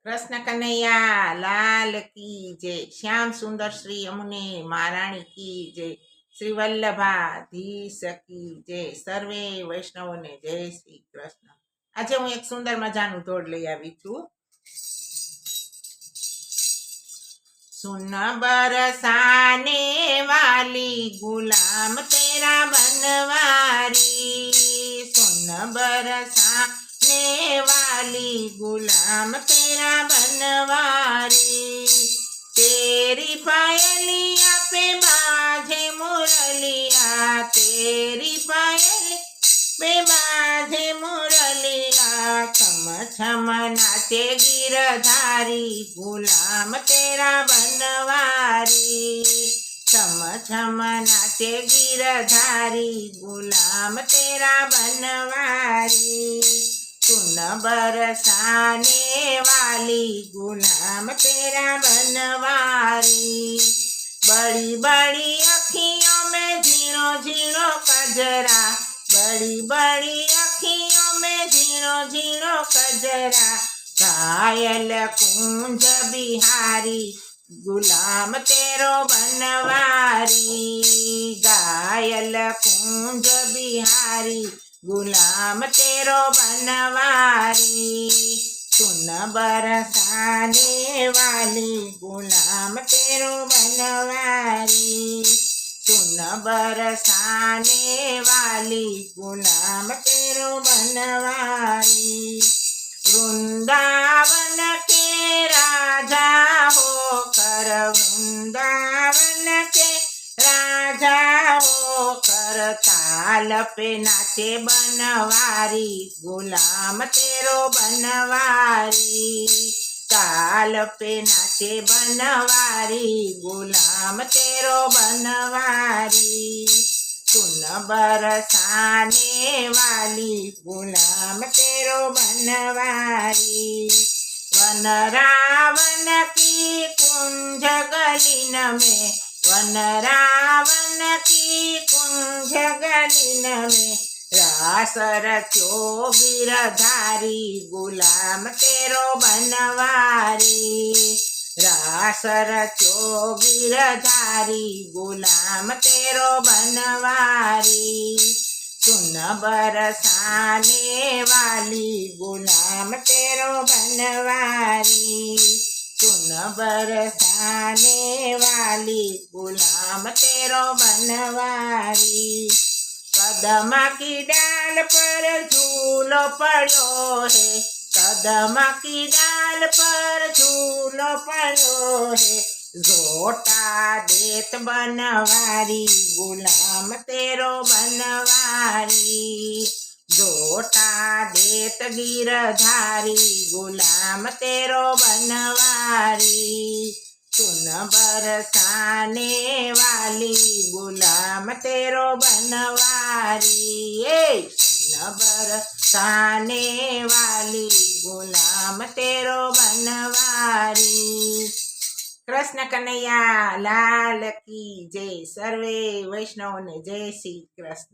कृष्ण कन्हैया लाल की जय। श्याम सुंदर श्री यमुने महाराणी की जय। श्री वल्लभाधीश की जय। सर्वे वैष्णव ने जय श्री कृष्ण। आज हूँ एक सुंदर मजानु ढोल लई आवी छुं। सुन बरसाने वाली गुलाम तेरा बनवारी। सुन बरसाने वाली गुलाम तेरा बनवारी। तेरी पायलिया पे बाजे मुरलिया। तेरी पायलिया पे बाजे मुरलिया। छम छम नाचे गिरधारी गुलाम तेरा बनवारी। छम छम नाचे गिरधारी गुलाम तेरा बनवारी। सुन बरसाने वाली गुलाम तेरा बनवारी। बड़ी बड़ी अखियों में झीणो झीणो कजरा। बड़ी बड़ी अखियों में झीणो झीणो कजरा। घायल कुंज बिहारी गुलाम तेरो बनवारी। घायल कुंज बिहारी गुलाम तेरो बनवारी। सुन बरसाने वाली गुलाम तेरो बनवारी। सुन बरसाने वाली गुलाम तेरो बनवारी। वृंदावन के राजा होकर वृंदावन के राजा होकर ताल पे नाचे बनवारी गुलाम तेरो बनवारी। ताल पे नाचे बनवारी गुलाम तेरो बनवारी। सुन बरसाने वाली गुलाम तेरो बनवारी। वन रावण की कुंज गलिन में। वन रावण की कुंज गलिन में। रास रचो गिरधारी गुलाम तेरो बनवारी। रास रचो गिरधारी गुलाम तेरो बनवारी। सुन बरसाने वाली गुलाम तेरो बनवारी। सुन बरसाने वाली गुलाम तेरो बनवारी। कदम की डाल पर झूलो पड़ो है। कदम की डाल पर झूलो पड़ो है। झोटा देत बनवारी गुलाम तेरो बनवारी। झोटा देत गिरधारी गुलाम तेरो बनवारी। सुन बरसाने वाली गुलाम तेरो बनवारी। सुन बरसाने वाली गुलाम तेरो बनवारी। कृष्ण कन्हैया लाल की जय। सर्वे वैष्णव ने जय श्री कृष्ण।